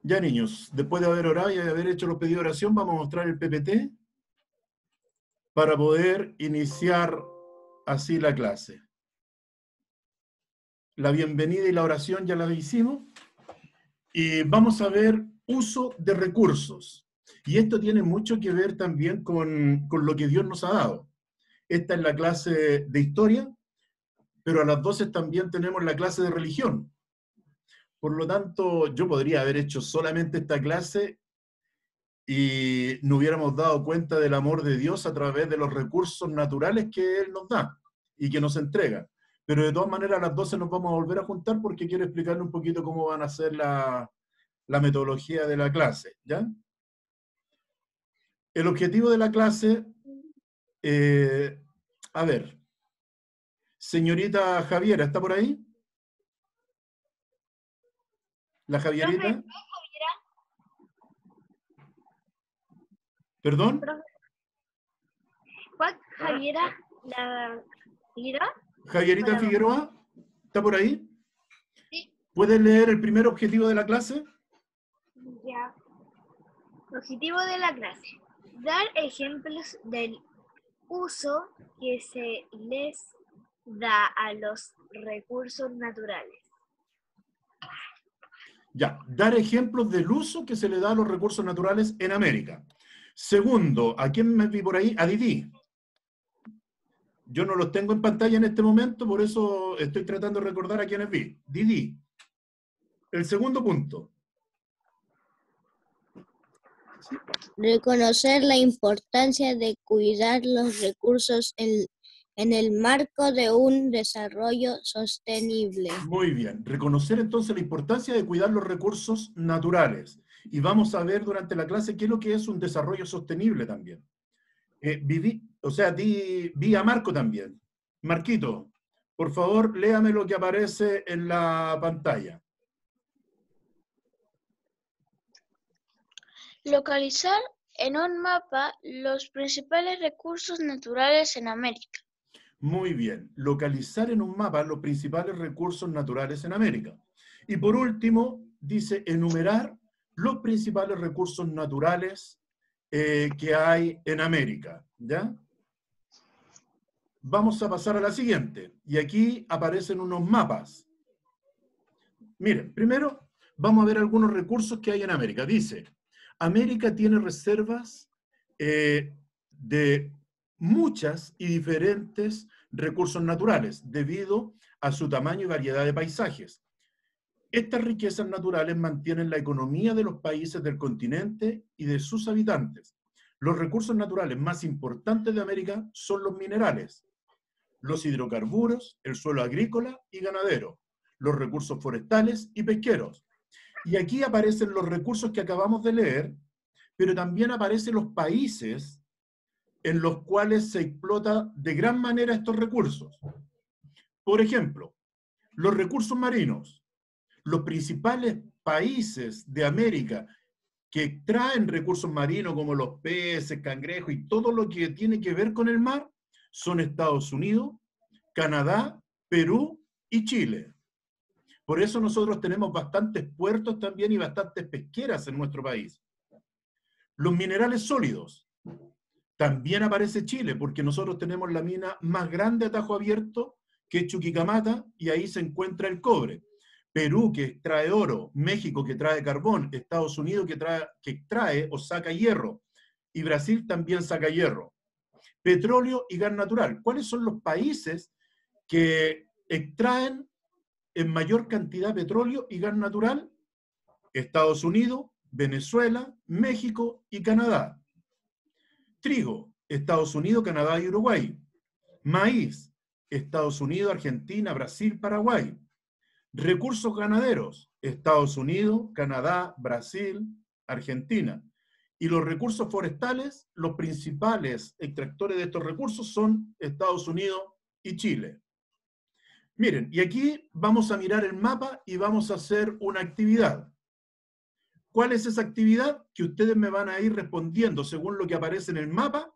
Ya, niños, después de haber orado y haber hecho los pedidos de oración, vamos a mostrar el PPT para poder iniciar así la clase. La bienvenida y la oración ya la hicimos. Y vamos a ver uso de recursos. Y esto tiene mucho que ver también con lo que Dios nos ha dado. Esta es la clase de historia, pero a las 12 también tenemos la clase de religión. Por lo tanto, yo podría haber hecho solamente esta clase y no hubiéramos dado cuenta del amor de Dios a través de los recursos naturales que Él nos da y que nos entrega. Pero de todas maneras, a las 12 nos vamos a volver a juntar porque quiero explicarle un poquito cómo van a ser la metodología de la clase, ¿ya? El objetivo de la clase, a ver, señorita Javiera, ¿está por ahí? ¿La Profe, Javierita? ¿Perdón? profe, ¿cuál Javiera? ¿La Javiera? ¿Javierita Para... Figueroa? ¿Está por ahí? Sí, ¿Puedes leer el primer objetivo de la clase? ya. Objetivo de la clase. Dar ejemplos del uso que se les da a los recursos naturales. Ya, dar ejemplos del uso que se le da a los recursos naturales en América. Segundo, ¿a quién me vi por ahí? A Didi. Yo no los tengo en pantalla en este momento, por eso estoy tratando de recordar a quiénes vi. Didi. El segundo punto. Reconocer la importancia de cuidar los recursos en el marco de un desarrollo sostenible. Muy bien. Reconocer entonces la importancia de cuidar los recursos naturales. Y vamos a ver durante la clase qué es lo que es un desarrollo sostenible también. Vi a Marco también. Marquito, por favor, léame lo que aparece en la pantalla. Localizar en un mapa los principales recursos naturales en América. Muy bien. Localizar en un mapa los principales recursos naturales en América. Y por último, dice enumerar los principales recursos naturales que hay en América. ¿Ya? Vamos a pasar a la siguiente. Y aquí aparecen unos mapas. Miren, primero vamos a ver algunos recursos que hay en América. Dice, América tiene reservas de muchas y diferentes recursos naturales debido a su tamaño y variedad de paisajes. Estas riquezas naturales mantienen la economía de los países del continente y de sus habitantes. Los recursos naturales más importantes de América son los minerales, los hidrocarburos, el suelo agrícola y ganadero, los recursos forestales y pesqueros. Y aquí aparecen los recursos que acabamos de leer, pero también aparecen los países en los cuales se explota de gran manera estos recursos. Por ejemplo, los recursos marinos. Los principales países de América que extraen recursos marinos como los peces, cangrejos y todo lo que tiene que ver con el mar son Estados Unidos, Canadá, Perú y Chile. Por eso nosotros tenemos bastantes puertos también y bastantes pesqueras en nuestro país. Los minerales sólidos. También aparece Chile, porque nosotros tenemos la mina más grande a tajo abierto, que es Chuquicamata, y ahí se encuentra el cobre. Perú, que trae oro, México, que trae carbón, Estados Unidos, que extrae o saca hierro, y Brasil también saca hierro. Petróleo y gas natural. ¿Cuáles son los países que extraen en mayor cantidad petróleo y gas natural? Estados Unidos, Venezuela, México y Canadá. Trigo, Estados Unidos, Canadá y Uruguay. Maíz, Estados Unidos, Argentina, Brasil, Paraguay. Recursos ganaderos, Estados Unidos, Canadá, Brasil, Argentina. Y los recursos forestales, los principales extractores de estos recursos son Estados Unidos y Chile. Miren, y aquí vamos a mirar el mapa y vamos a hacer una actividad. ¿Cuál es esa actividad? Que ustedes me van a ir respondiendo según lo que aparece en el mapa,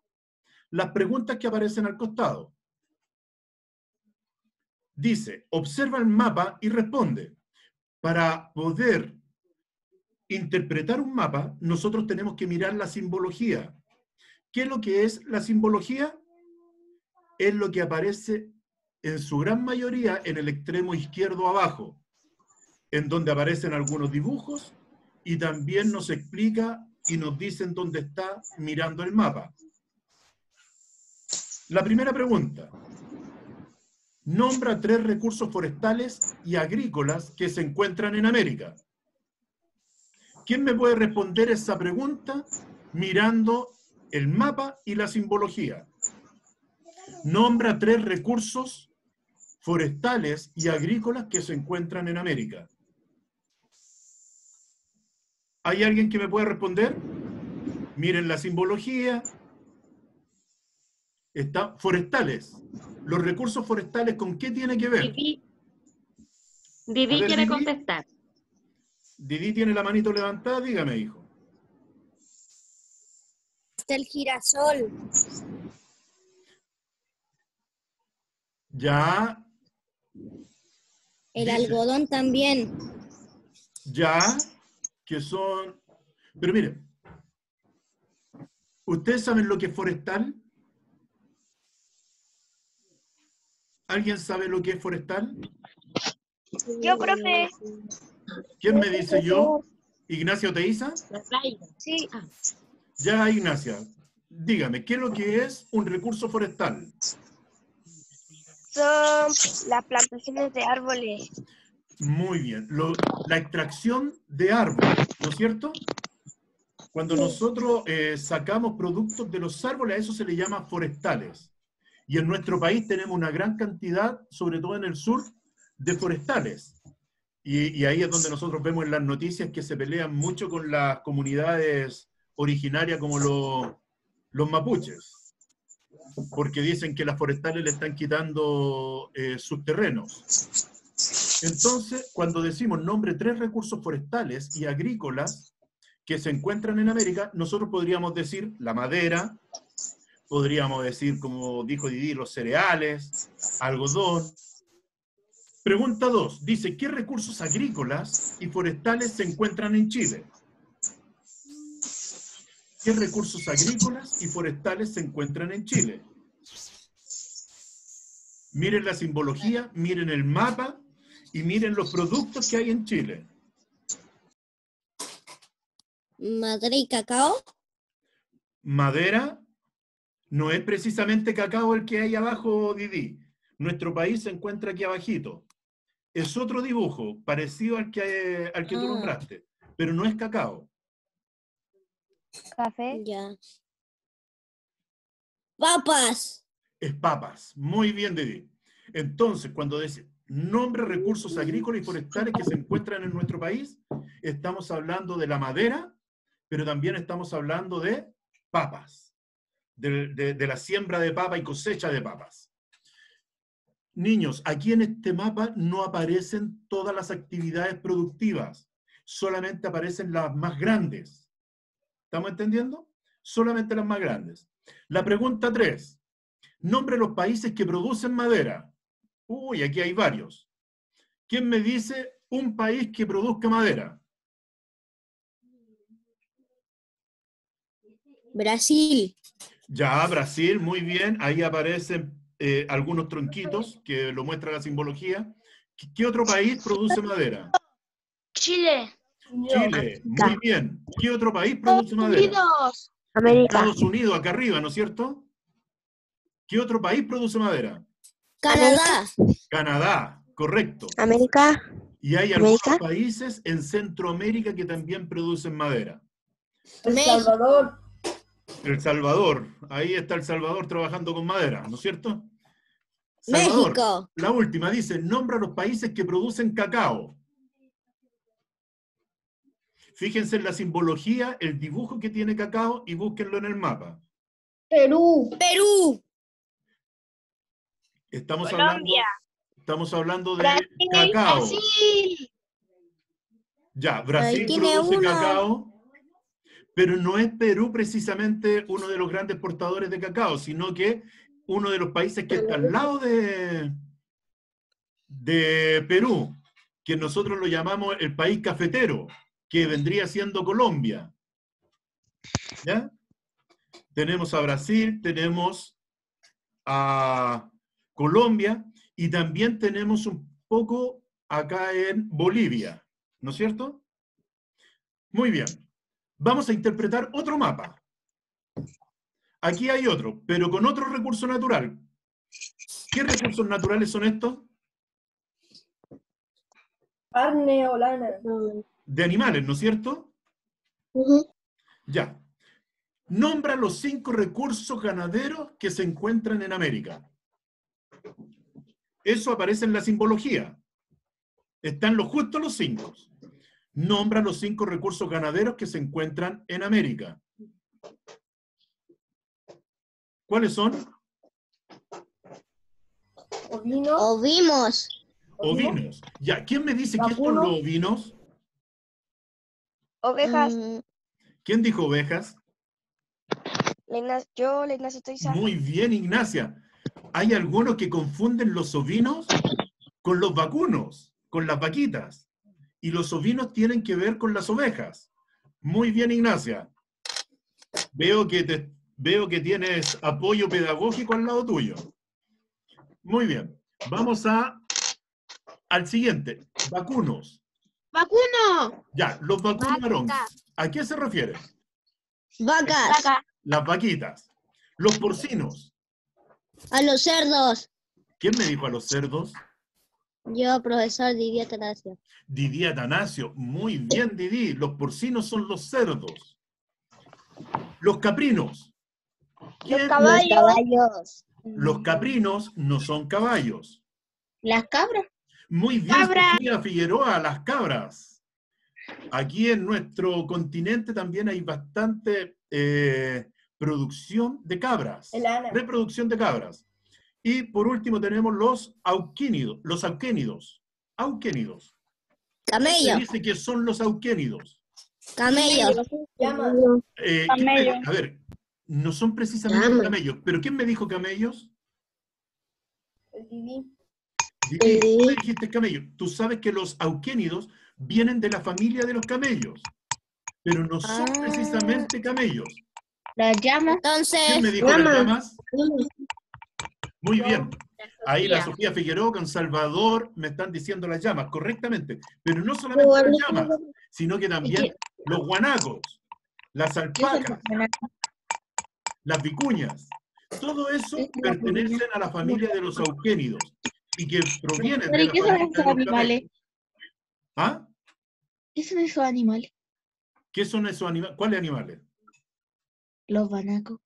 las preguntas que aparecen al costado. Dice, observa el mapa y responde. Para poder interpretar un mapa, nosotros tenemos que mirar la simbología. ¿Qué es lo que es la simbología? Es lo que aparece en su gran mayoría en el extremo izquierdo abajo, en donde aparecen algunos dibujos y también nos explica y nos dicen dónde está mirando el mapa. La primera pregunta. Nombra 3 recursos forestales y agrícolas que se encuentran en América. ¿Quién me puede responder esa pregunta mirando el mapa y la simbología? Nombra 3 recursos forestales y agrícolas que se encuentran en América. ¿Hay alguien que me pueda responder? Miren la simbología. Está forestales. Los recursos forestales, ¿con qué tiene que ver? Didi A ver, quiere Didi. contestar. Didi tiene la manito levantada, dígame, hijo. Está el girasol. Ya. El Dice. algodón también. Ya, que son... Pero mire, ¿ustedes saben lo que es forestal? ¿Alguien sabe lo que es forestal? Yo, profe. ¿Quién me dice yo? ¿Ignacio Teiza? La playa. Sí. Ya, Ignacia. Dígame, ¿qué es lo que es un recurso forestal? Son las plantaciones de árboles. Muy bien. La extracción de árboles, ¿no es cierto? Cuando nosotros sacamos productos de los árboles, a eso se le llama forestales. Y en nuestro país tenemos una gran cantidad, sobre todo en el sur, de forestales. Y ahí es donde nosotros vemos en las noticias que se pelean mucho con las comunidades originarias como los mapuches, porque dicen que las forestales le están quitando sus terrenos. Entonces, cuando decimos nombre 3 recursos forestales y agrícolas que se encuentran en América, nosotros podríamos decir la madera, podríamos decir, como dijo Didi, los cereales, algodón. Pregunta 2. Dice, ¿qué recursos agrícolas y forestales se encuentran en Chile? ¿Qué recursos agrícolas y forestales se encuentran en Chile? Miren la simbología, miren el mapa y miren los productos que hay en Chile. Madera y cacao. Madera no es precisamente cacao el que hay abajo, Didi. Nuestro país se encuentra aquí abajito. Es otro dibujo, parecido al que tú nombraste, pero no es cacao. Café. Ya. Papas. Es papas. Muy bien, Didi. Entonces, cuando dice nombre recursos agrícolas y forestales que se encuentran en nuestro país, estamos hablando de la madera, pero también estamos hablando de papas, de la siembra de papa y cosecha de papas. Niños, aquí en este mapa no aparecen todas las actividades productivas, solamente aparecen las más grandes. ¿Estamos entendiendo? Solamente las más grandes. La pregunta 3. Nombre los países que producen madera. Uy, aquí hay varios. ¿Quién me dice un país que produzca madera? Brasil. Ya, Brasil, muy bien. Ahí aparecen algunos tronquitos que lo muestra la simbología. ¿Qué otro país produce madera? Chile. Chile, muy bien. ¿Qué otro país produce madera? Unidos. América. Estados Unidos, acá arriba, ¿no es cierto? ¿Qué otro país produce madera? Canadá. Canadá, correcto. América. Y hay algunos ¿América? países en Centroamérica que también producen madera. México. El Salvador, ahí está El Salvador trabajando con madera, ¿no es cierto? Salvador, México. la última dice, nombra los países que producen cacao. Fíjense en la simbología, el dibujo que tiene cacao y búsquenlo en el mapa. Perú. Perú. Estamos hablando de Brasil. cacao. Brasil. Ya, Brasil Ahí tiene produce uno. cacao, pero no es Perú precisamente uno de los grandes exportadores de cacao, sino que uno de los países que está al lado de Perú, que nosotros lo llamamos el país cafetero. que vendría siendo Colombia. ¿Ya? Tenemos a Brasil, tenemos a Colombia y también tenemos un poco acá en Bolivia, ¿no es cierto? Muy bien. Vamos a interpretar otro mapa. Aquí hay otro, pero con otro recurso natural. ¿Qué recursos naturales son estos? Carne o lana. De animales, ¿no es cierto? Ya. Nombra los 5 recursos ganaderos que se encuentran en América. Eso aparece en la simbología. Están justo los 5. Nombra los 5 recursos ganaderos que se encuentran en América. ¿Cuáles son? Ovino. Ovinos. Ovinos. Ya, ¿quién me dice qué son Vacuno. los ovinos? Ovejas. ¿Quién dijo ovejas? Yo, la Ignacia Toiza. Muy bien, Ignacia. Hay algunos que confunden los ovinos con los vacunos, con las vaquitas. Y los ovinos tienen que ver con las ovejas. Muy bien, Ignacia. Veo que tienes apoyo pedagógico al lado tuyo. Muy bien. Vamos al siguiente. Vacunos. ¡Vacuno! Ya, los vacunos, Aarón. ¿A qué se refiere? Vacas. Las vaquitas. Los porcinos. A los cerdos. ¿Quién me dijo a los cerdos? Yo, profesor Didier Atanasio. Didi Atanasio. Muy bien, Didi. Los porcinos son los cerdos. Los caprinos. ¿Quién? Caballos. Los caprinos no son caballos. ¿Las cabras? Muy bien, Sofía Figueroa, las cabras. Aquí en nuestro continente también hay bastante producción de cabras. Lana. Reproducción de cabras. Y por último tenemos los auquínidos. Los auquénidos. Auquénidos. ¿Qué Camello. dice que son los auquénidos? Camello. Llama. A ver, no son precisamente camellos, pero ¿quién me dijo camellos? El Didi. Didi, tú me dijiste camellos. Tú sabes que los auquénidos vienen de la familia de los camellos, pero no son precisamente camellos. ¿Las llamas? ¿Quién me Entonces, dijo las llamas? Muy bien. Ahí la Sofía Figueroa con Salvador me están diciendo las llamas, correctamente. Pero no solamente las llamas, sino que también los guanacos, las alpacas, las vicuñas. Todo eso pertenecen a la familia de los auquénidos y que provienen de la ¿Qué son familia esos de los animales? camellos. ¿Ah? ¿Qué son esos animales? ¿Qué son esos animales? ¿Cuáles animales? Los banacos.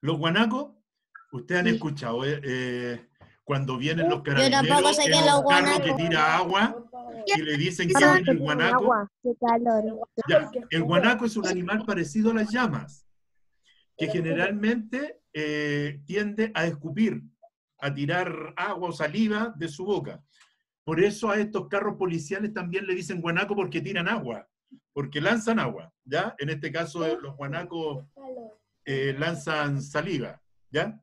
Los guanacos, ustedes han Sí. escuchado, cuando vienen los tampoco carabineros sé en qué es un los carro que guanacos. tira agua y le dicen que viene el guanaco. Ya, el guanaco es un animal parecido a las llamas, que generalmente tiende a escupir, a tirar agua o saliva de su boca. Por eso a estos carros policiales también le dicen guanaco porque tiran agua, porque lanzan agua, ¿ya? En este caso los guanacos lanzan saliva, ¿ya?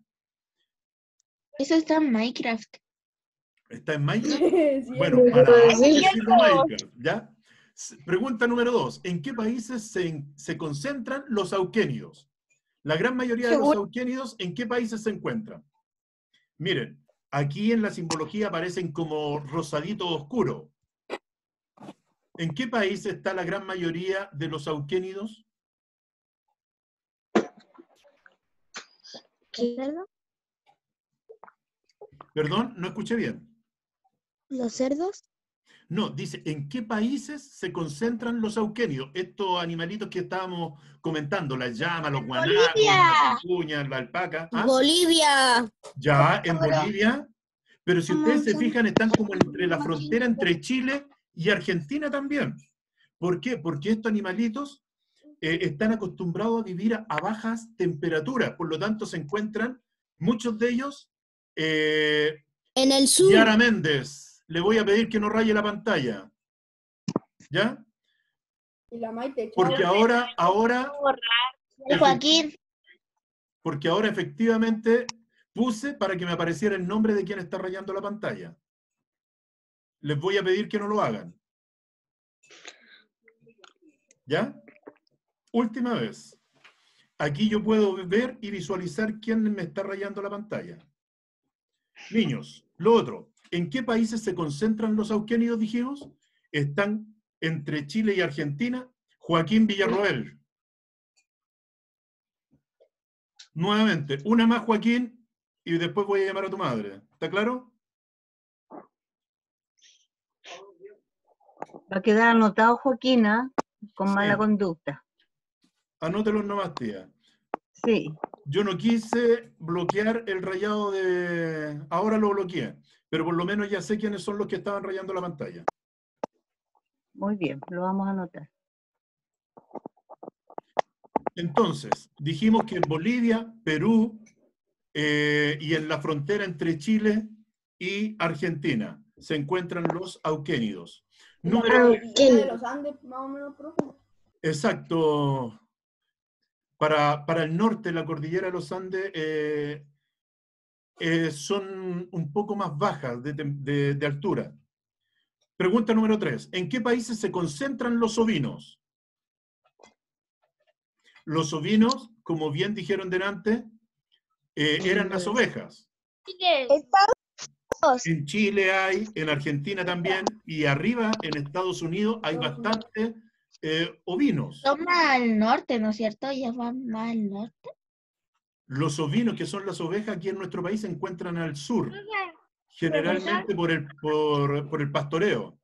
Eso está en Minecraft. ¿Está en Minecraft? Sí, Bueno, es para verdad. algo te sirve Minecraft, ¿ya? Pregunta número 2. ¿En qué países se concentran los auquénidos? La gran mayoría de los auquénidos, ¿en qué países se encuentran? Miren, aquí en la simbología aparecen como rosadito oscuro. ¿En qué país está la gran mayoría de los auquénidos? Perdón, no escuché bien. ¿Los cerdos? No, dice, ¿en qué países se concentran los auquénidos? Estos animalitos que estábamos comentando, las llamas, los guanacos, las vicuñas, la alpaca. ¿Ah? Bolivia. Ya, en Bolivia. Pero si ustedes se fijan, están como entre la frontera entre Chile y Argentina también. ¿Por qué? Porque estos animalitos están acostumbrados a vivir a bajas temperaturas, por lo tanto se encuentran, muchos de ellos, En el sur. Yara Méndez, le voy a pedir que no raye la pantalla. ¿Ya? Y la Maite, Porque ahora, Joaquín. porque ahora efectivamente puse para que me apareciera el nombre de quien está rayando la pantalla. Les voy a pedir que no lo hagan. ¿Ya? Última vez. Aquí yo puedo ver y visualizar quién me está rayando la pantalla. Niños, lo otro. ¿En qué países se concentran los auquénidos, dijimos? Están entre Chile y Argentina. Joaquín Villarroel. Nuevamente, una más, Joaquín, y después voy a llamar a tu madre. ¿Está claro? Va a quedar anotado Joaquina con Sí. mala conducta. Anótelos nomás, tía. Sí, Yo no quise bloquear el rayado de... Ahora lo bloqueé, pero por lo menos ya sé quiénes son los que estaban rayando la pantalla. muy bien, lo vamos a anotar. Entonces, dijimos que en Bolivia, Perú y en la frontera entre Chile y Argentina se encuentran los auquénidos. Número... De los Andes, más o menos, profe. Exacto. Para el norte, la cordillera de los Andes son un poco más bajas de altura. Pregunta número 3. ¿En qué países se concentran los ovinos? Los ovinos, como bien dijeron delante, eran las ovejas. En Chile hay, en Argentina también, y arriba en Estados Unidos hay bastante ovinos. Son más al norte, ¿no es cierto? Ya van más al norte. Los ovinos, que son las ovejas, aquí en nuestro país se encuentran al sur, generalmente por el pastoreo.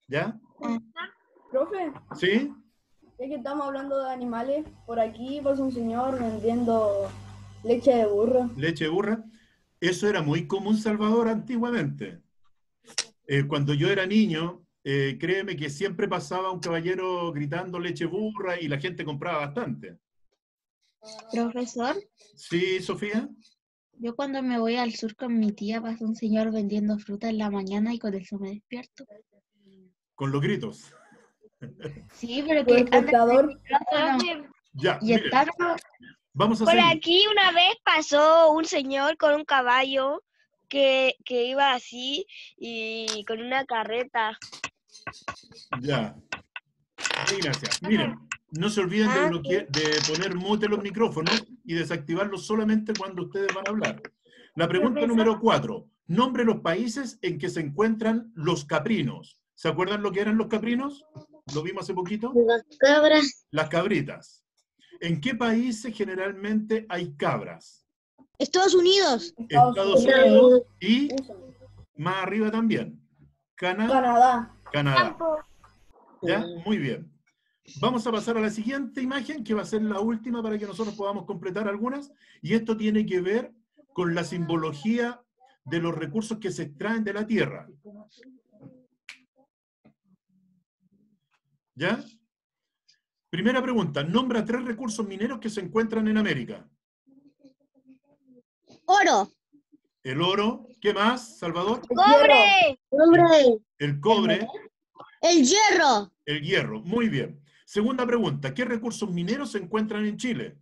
¿Ya? Profe, ¿Sí? ya que estamos hablando de animales, por aquí pasa un señor vendiendo leche de burro. Leche de burra. Eso era muy común, Salvador, antiguamente. Cuando yo era niño, créeme que siempre pasaba un caballero gritando leche burra y la gente compraba bastante. Profesor, ¿Sí, Sofía? yo cuando me voy al sur con mi tía pasa un señor vendiendo fruta en la mañana y con eso me despierto. Con los gritos. Sí, pero Por que el espectador. Ya, y miren, está vamos a Por seguir. aquí una vez pasó un señor con un caballo que iba así y con una carreta. Ya. Sí, gracias. Miren, no se olviden de poner mute los micrófonos y desactivarlos solamente cuando ustedes van a hablar. La pregunta número 4. Nombre los países en que se encuentran los caprinos. ¿Se acuerdan lo que eran los caprinos? ¿Lo vimos hace poquito? Las cabras. Las cabritas. ¿En qué países generalmente hay cabras? Estados Unidos. Estados Unidos y más arriba también. Canadá. Canadá. ¿Ya? Muy bien. Vamos a pasar a la siguiente imagen, que va a ser la última para que nosotros podamos completar algunas. Y esto tiene que ver con la simbología de los recursos que se extraen de la tierra. ¿Ya? Primera pregunta. Nombra 3 recursos mineros que se encuentran en América. Oro. El oro. ¿Qué más, Salvador? ¡Cobre! El cobre. El hierro. El hierro. Muy bien. Segunda pregunta. ¿Qué recursos mineros se encuentran en Chile?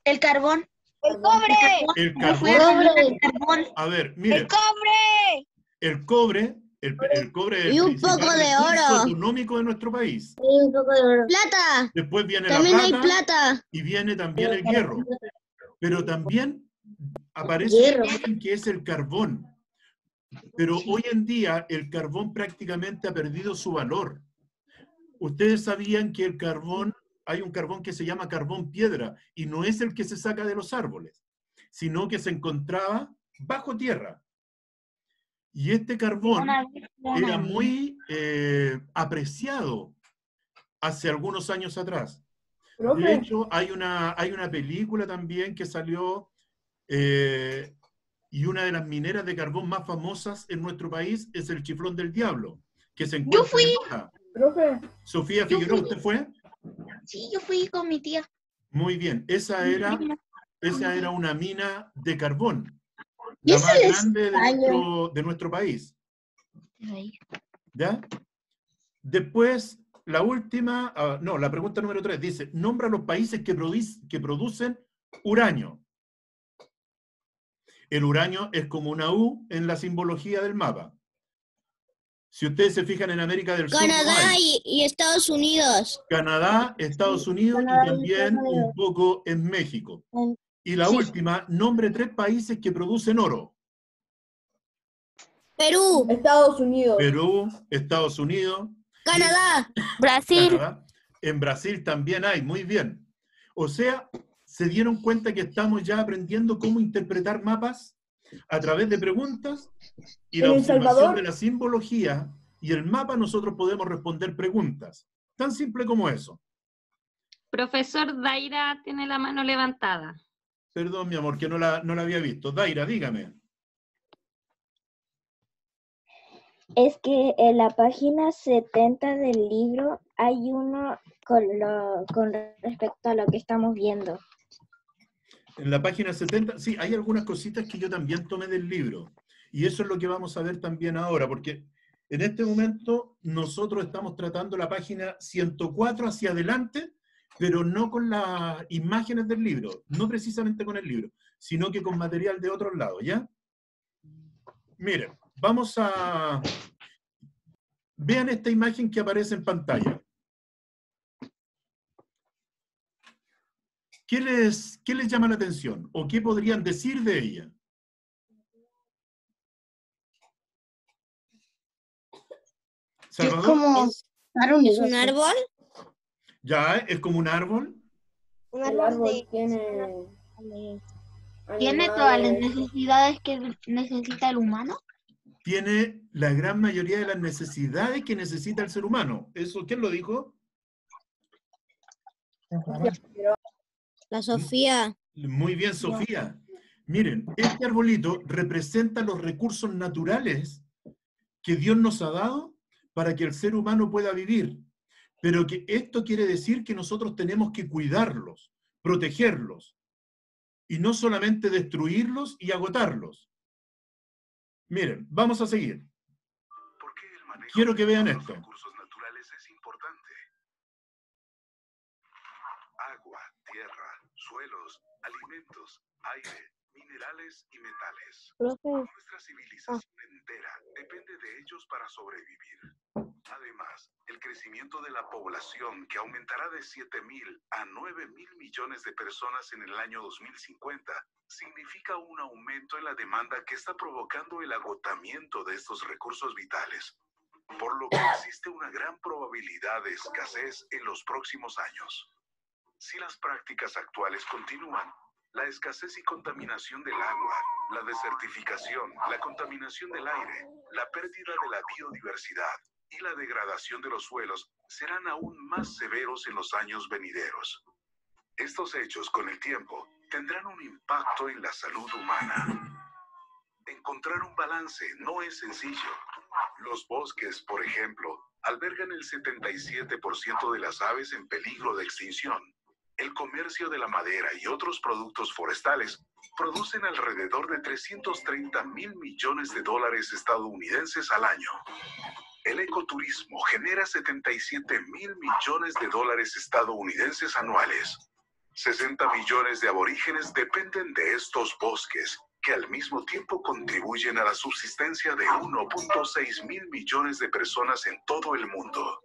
el carbón. ¡El cobre! El Yo fui carbón. al carbón. A ver, ¡El miren. cobre! El cobre. El cobre es el Y un principal poco de recurso oro. económico de nuestro país. Plata. Después viene También la hay plata plata. y viene también el hierro. Pero también aparece alguien que es el carbón. Pero hoy en día el carbón prácticamente ha perdido su valor. Ustedes sabían que el carbón, hay un carbón que se llama carbón piedra, y no es el que se saca de los árboles, sino que se encontraba bajo tierra. Y este carbón era muy apreciado hace algunos años atrás. De Profe, hecho, hay una película también que salió, y una de las mineras de carbón más famosas en nuestro país es el Chiflón del Diablo, que se encuentra en Loja. profe, Sofía Yo Figueroa, fui. ¿usted fue? Sí, yo fui con mi tía. Muy bien, esa era una mina de carbón, ¿Y la ese más es grande año? de nuestro país. Ahí. ¿Ya? Después, la última, no, la pregunta número 3 dice, nombra los países que producen uranio. El uranio es como una U en la simbología del mapa. Si ustedes se fijan en América del Sur, no Canadá hay. y Estados Unidos. Canadá, Estados Unidos y Canadá y también Estados Unidos. un poco en México. Y la Sí. última, nombre 3 países que producen oro. Perú, Estados Unidos. Perú, Estados Unidos, Canadá, Canadá. En Brasil también hay, muy bien. O sea, se dieron cuenta que estamos ya aprendiendo cómo interpretar mapas a través de preguntas y la En El observación Salvador. de la simbología y el mapa nosotros podemos responder preguntas. Tan simple como eso. Profesor Daira tiene la mano levantada. Perdón, mi amor, que no la había visto. Daira, dígame. Es que en la página 70 del libro hay uno con respecto a lo que estamos viendo. En la página 70, sí, hay algunas cositas que yo también tomé del libro. Y eso es lo que vamos a ver también ahora, porque en este momento nosotros estamos tratando la página 104 hacia adelante, pero no con las imágenes del libro, no precisamente con el libro, sino que con material de otros lados, ¿ya? Miren, vamos a... Vean esta imagen que aparece en pantalla. ¿Qué les llama la atención? ¿O qué podrían decir de ella? ¿Salvador? ¿Es un árbol? ¿Ya? ¿Es como un árbol? El árbol tiene... ¿Tiene todas las necesidades que necesita el humano? Tiene la gran mayoría de las necesidades que necesita el ser humano. ¿Eso quién lo dijo? La Sofía. Muy bien, Sofía. Miren, este arbolito representa los recursos naturales que Dios nos ha dado para que el ser humano pueda vivir. Pero que esto quiere decir que nosotros tenemos que cuidarlos, protegerlos, y no solamente destruirlos y agotarlos. Miren, vamos a seguir. Quiero que vean esto. Recursos naturales es importante. Agua, tierra, suelos, alimentos, aire, minerales y metales. Nuestra civilización entera depende de ellos para sobrevivir. Además, el crecimiento de la población, que aumentará de 7.000 a 9.000 millones de personas en el año 2050, significa un aumento en la demanda que está provocando el agotamiento de estos recursos vitales, por lo que existe una gran probabilidad de escasez en los próximos años. Si las prácticas actuales continúan, la escasez y contaminación del agua, la desertificación, la contaminación del aire, la pérdida de la biodiversidad y la degradación de los suelos serán aún más severos en los años venideros. Estos hechos, con el tiempo, tendrán un impacto en la salud humana. Encontrar un balance no es sencillo. Los bosques, por ejemplo, albergan el 77% de las aves en peligro de extinción. El comercio de la madera y otros productos forestales producen alrededor de 330.000 millones de dólares estadounidenses al año. El ecoturismo genera 77.000 millones de dólares estadounidenses anuales. 60 millones de aborígenes dependen de estos bosques, que al mismo tiempo contribuyen a la subsistencia de 1.6 mil millones de personas en todo el mundo.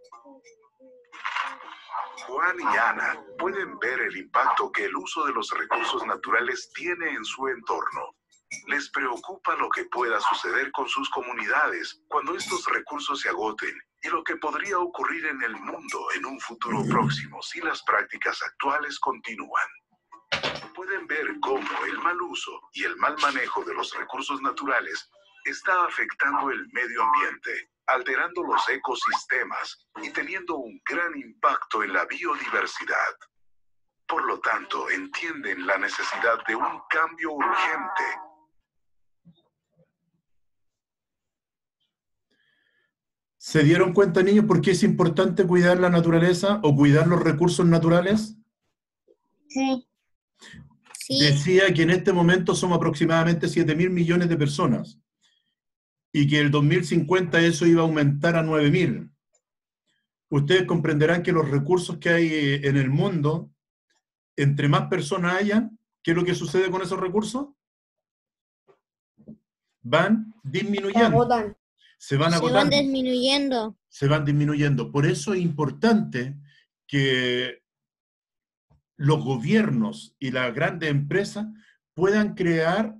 Juan y Ana pueden ver el impacto que el uso de los recursos naturales tiene en su entorno. Les preocupa lo que pueda suceder con sus comunidades cuando estos recursos se agoten y lo que podría ocurrir en el mundo en un futuro próximo si las prácticas actuales continúan. Pueden ver cómo el mal uso y el mal manejo de los recursos naturales está afectando el medio ambiente, alterando los ecosistemas y teniendo un gran impacto en la biodiversidad. Por lo tanto, entienden la necesidad de un cambio urgente. ¿Se dieron cuenta, niños, por qué es importante cuidar la naturaleza o cuidar los recursos naturales? Sí. Sí. Decía que en este momento somos aproximadamente 7.000 millones de personas y que el 2050 eso iba a aumentar a 9.000. Ustedes comprenderán que los recursos que hay en el mundo, entre más personas hayan, ¿qué es lo que sucede con esos recursos? Van disminuyendo. se van Se agotando. van disminuyendo. Se van disminuyendo. Por eso es importante que los gobiernos y las grandes empresas puedan crear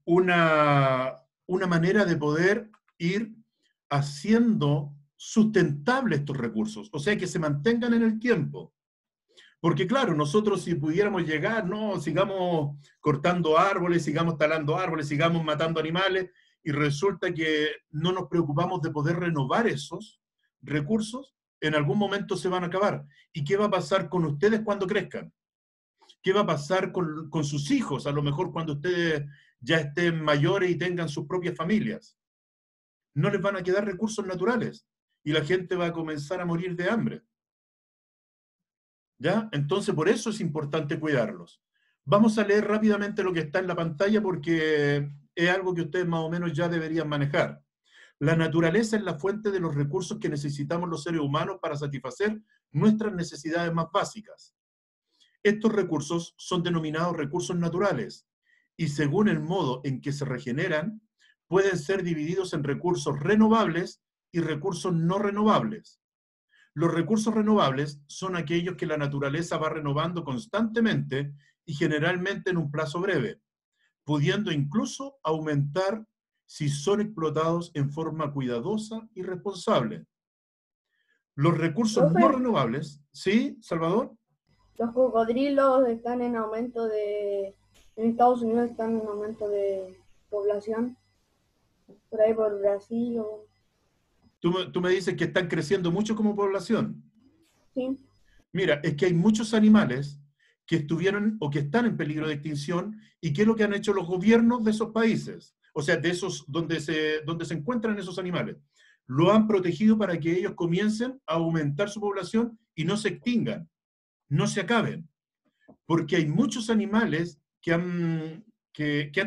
una manera de poder ir haciendo sustentables estos recursos, o sea, que se mantengan en el tiempo. Porque claro, nosotros si pudiéramos llegar, no, sigamos cortando árboles, sigamos talando árboles, sigamos matando animales, y resulta que no nos preocupamos de poder renovar esos recursos, en algún momento se van a acabar. ¿Y qué va a pasar con ustedes cuando crezcan? ¿Qué va a pasar con sus hijos, a lo mejor cuando ustedes ya estén mayores y tengan sus propias familias? No les van a quedar recursos naturales, y la gente va a comenzar a morir de hambre. ¿Ya? Entonces, por eso es importante cuidarlos. Vamos a leer rápidamente lo que está en la pantalla porque es algo que ustedes más o menos ya deberían manejar. La naturaleza es la fuente de los recursos que necesitamos los seres humanos para satisfacer nuestras necesidades más básicas. Estos recursos son denominados recursos naturales y según el modo en que se regeneran, pueden ser divididos en recursos renovables y recursos no renovables. Los recursos renovables son aquellos que la naturaleza va renovando constantemente y generalmente en un plazo breve, pudiendo incluso aumentar si son explotados en forma cuidadosa y responsable. Los recursos no renovables, ¿sí, Salvador? Los cocodrilos están en aumento en Estados Unidos están en aumento de población, por ahí por Brasil o... Tú me dices que están creciendo mucho como población. Sí. Mira, es que hay muchos animales que estuvieron o que están en peligro de extinción, y ¿qué es lo que han hecho los gobiernos de esos países? O sea, de esos donde se encuentran esos animales. Lo han protegido para que ellos comiencen a aumentar su población y no se extingan, no se acaben. Porque hay muchos animales que han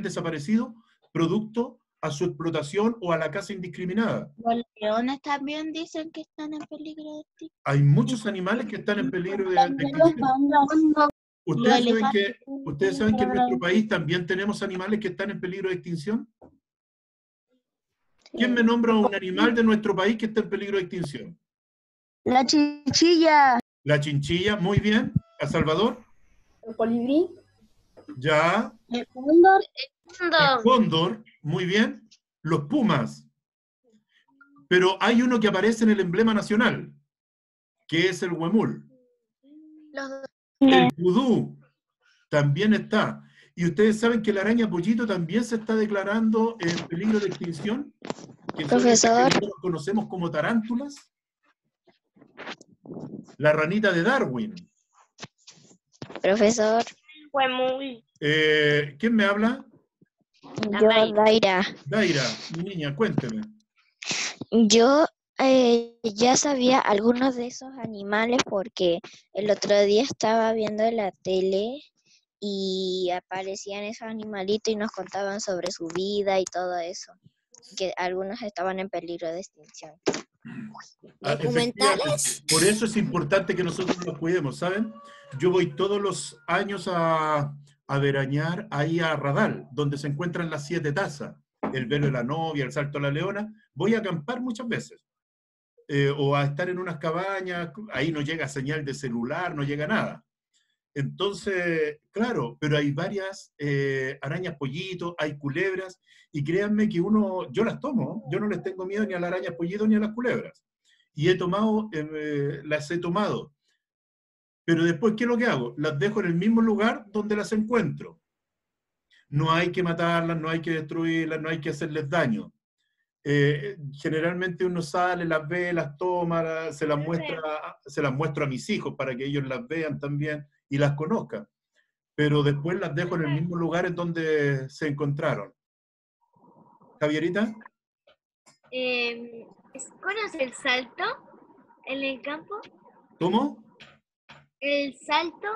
desaparecido producto a su explotación o a la caza indiscriminada. Los leones también dicen que están en peligro de extinción. Hay muchos animales que están en peligro de extinción. ¿Ustedes saben que en nuestro país también tenemos animales que están en peligro de extinción? ¿Quién me nombra un animal de nuestro país que está en peligro de extinción? La chinchilla. La chinchilla, muy bien. ¿A Salvador? El colibrí. Ya. El cóndor. El cóndor, muy bien. Los pumas. Pero hay uno que aparece en el emblema nacional, que es el huemul. El pudú también está. ¿Y ustedes saben que la araña pollito también se está declarando en peligro de extinción? Que Profesor. nosotros conocemos como tarántulas. La ranita de Darwin. Profesor. ¿Quién me habla? Yo, Daira. Daira, mi niña, cuénteme. Yo ya sabía algunos de esos animales porque el otro día estaba viendo la tele y aparecían esos animalitos y nos contaban sobre su vida y todo eso, que algunos estaban en peligro de extinción. ¿Documentales? Por eso es importante que nosotros los cuidemos, ¿saben? Yo voy todos los años a veranear ahí a Radal, donde se encuentran las 7 tazas, el velo de la novia, el salto a la leona. Voy a acampar muchas veces, o a estar en unas cabañas, ahí no llega señal de celular, no llega nada. Entonces, claro, pero hay varias arañas pollito, hay culebras, y créanme que yo las tomo, yo no les tengo miedo ni a las arañas pollito ni a las culebras. Y las he tomado. Pero después, ¿qué es lo que hago? Las dejo en el mismo lugar donde las encuentro. No hay que matarlas, no hay que destruirlas, no hay que hacerles daño. Generalmente uno sale, las ve, las toma, se las muestro a mis hijos para que ellos las vean también y las conozcan. Pero después las dejo en el mismo lugar en donde se encontraron. ¿Javierita? ¿Conoces el salto en el campo? ¿Cómo? ¿El salto?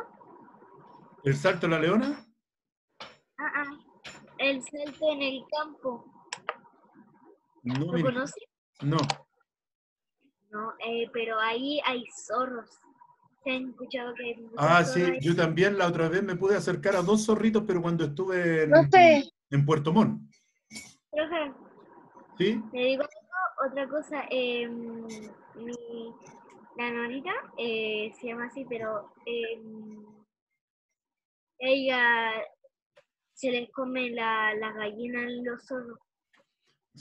¿El salto a la leona? El salto en el campo. No, ¿Lo conoces? No. No, pero ahí hay zorros. ¿Se han escuchado que hay muchos Sí, zorros ahí? yo también la otra vez me pude acercar a 2 zorritos, pero cuando estuve en Puerto Montt. Profe, ¿Sí? Le digo otra cosa, la Norita se llama así, pero ella se les come la gallina a los zorros.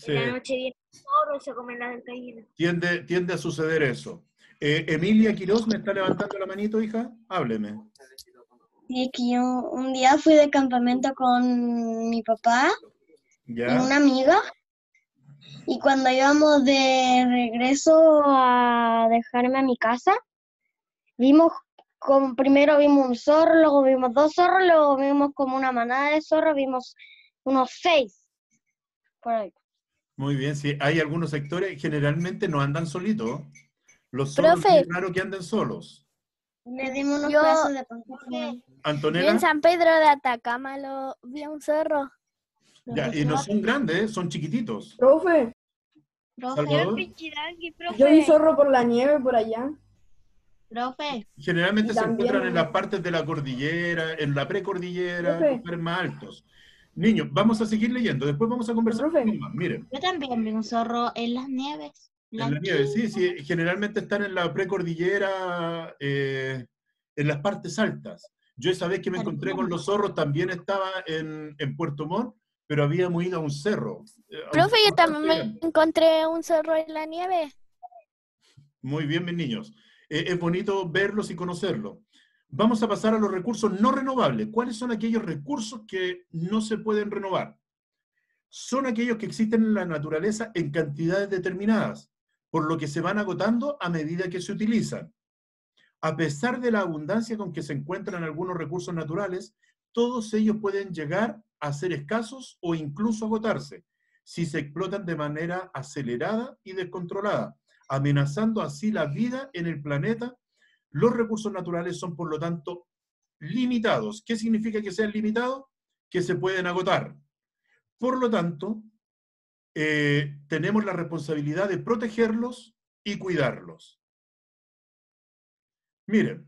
En la noche viene el zorro y se come las gallinas. Tiende a suceder eso. Emilia Quiroz, ¿me está levantando la manito, hija? Hábleme. Sí, es que yo un día fui de campamento con mi papá y ¿Ya? una amiga, y cuando íbamos de regreso a dejarme a mi casa, primero vimos un zorro, luego vimos 2 zorros, luego vimos como una manada de zorros, vimos unos 6 por ahí. Muy bien, sí, hay algunos sectores, generalmente no andan solitos. Los zorros Profe. es raro que anden solos. Le dimos unos Yo- pedazos de pan. Yo Antonella, en San Pedro de Atacama vi a un zorro. ya, y no son grandes, son chiquititos. Profe, Salvador, yo vi zorro por la nieve por allá. Profe, generalmente Y se también- encuentran en las partes de la cordillera, en la precordillera, Profe. en lugares más altos. Niños, vamos a seguir leyendo, después vamos a conversar Profe. un poquito más. Miren, yo también vi un zorro en las nieves. en la nieve, sí, sí, generalmente están en la precordillera, en las partes altas. Yo esa vez que me encontré con los zorros también estaba en Puerto Montt, pero habíamos ido a un cerro. A un Profe, cerro yo también bastante me grande. encontré un zorro en la nieve. Muy bien, mis niños. Es bonito verlos y conocerlos. Vamos a pasar a los recursos no renovables. ¿Cuáles son aquellos recursos que no se pueden renovar? Son aquellos que existen en la naturaleza en cantidades determinadas, por lo que se van agotando a medida que se utilizan. A pesar de la abundancia con que se encuentran algunos recursos naturales, todos ellos pueden llegar a ser escasos o incluso agotarse, si se explotan de manera acelerada y descontrolada, amenazando así la vida en el planeta. Los recursos naturales son, por lo tanto, limitados. ¿Qué significa que sean limitados? Que se pueden agotar. Por lo tanto, tenemos la responsabilidad de protegerlos y cuidarlos. Miren,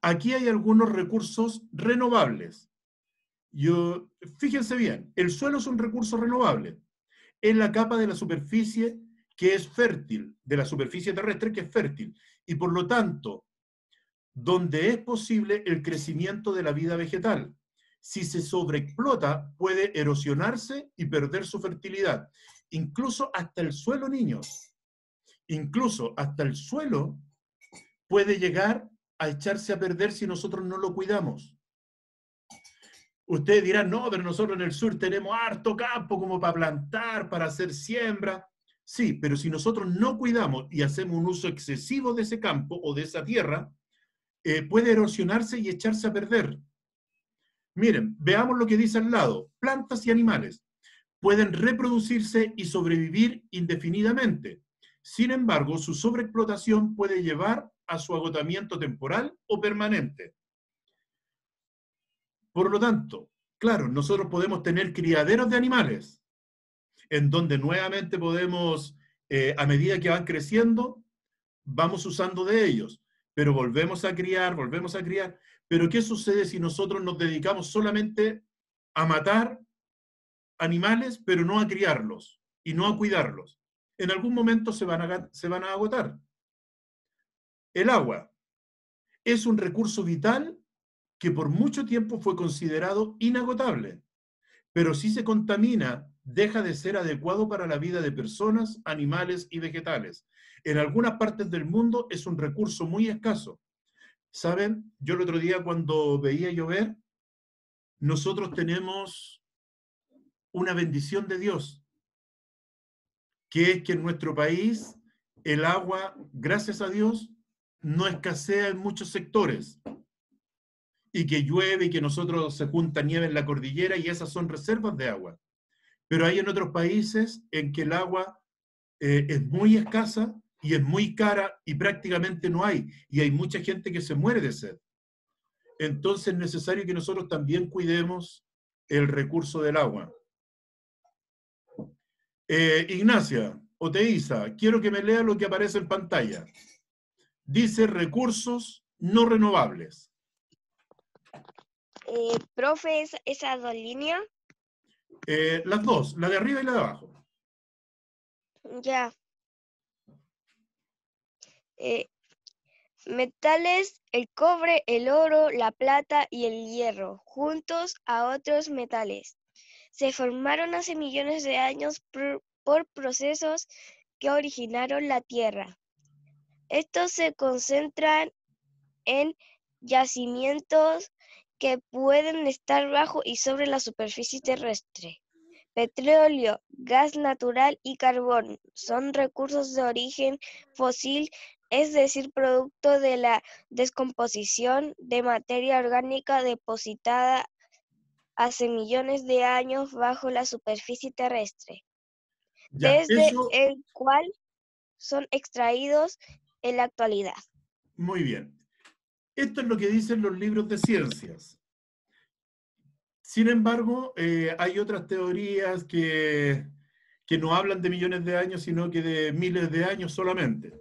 aquí hay algunos recursos renovables. Fíjense bien, el suelo es un recurso renovable. Es la capa de la superficie que es fértil, de la superficie terrestre que es fértil, y por lo tanto, donde es posible el crecimiento de la vida vegetal. Si se sobreexplota, puede erosionarse y perder su fertilidad. Incluso hasta el suelo, niños, incluso hasta el suelo puede llegar a echarse a perder si nosotros no lo cuidamos. Ustedes dirán, no, pero nosotros en el sur tenemos harto campo como para plantar, para hacer siembra. Sí, pero si nosotros no cuidamos y hacemos un uso excesivo de ese campo o de esa tierra, puede erosionarse y echarse a perder. Miren, veamos lo que dice al lado. Plantas y animales pueden reproducirse y sobrevivir indefinidamente. Sin embargo, su sobreexplotación puede llevar a su agotamiento temporal o permanente. Por lo tanto, claro, nosotros podemos tener criaderos de animales, en donde nuevamente podemos, a medida que van creciendo, vamos usando de ellos, pero volvemos a criar, volvemos a criar. Pero ¿qué sucede si nosotros nos dedicamos solamente a matar animales, pero no a criarlos y no a cuidarlos? En algún momento se van a agotar. El agua es un recurso vital que por mucho tiempo fue considerado inagotable, pero si se contamina, deja de ser adecuado para la vida de personas, animales y vegetales. En algunas partes del mundo es un recurso muy escaso. ¿Saben? Yo el otro día cuando veía llover, nosotros tenemos una bendición de Dios, que es que en nuestro país el agua, gracias a Dios, no escasea en muchos sectores, y que llueve y que nosotros se junta nieve en la cordillera y esas son reservas de agua. Pero hay en otros países en que el agua es muy escasa y es muy cara y prácticamente no hay, y hay mucha gente que se muere de sed. Entonces es necesario que nosotros también cuidemos el recurso del agua. Ignacia o Teisa, quiero que me lea lo que aparece en pantalla. Dice recursos no renovables. Profe, ¿esas dos líneas? Las dos, la de arriba y la de abajo. Ya. Metales, el cobre, el oro, la plata y el hierro, juntos a otros metales, se formaron hace millones de años por procesos que originaron la Tierra. Estos se concentran en yacimientos que pueden estar bajo y sobre la superficie terrestre. Petróleo, gas natural y carbón son recursos de origen fósil, es decir, producto de la descomposición de materia orgánica depositada hace millones de años bajo la superficie terrestre, desde el cual son extraídos en la actualidad. Muy bien. Esto es lo que dicen los libros de ciencias. Sin embargo, hay otras teorías que no hablan de millones de años, sino que de miles de años solamente,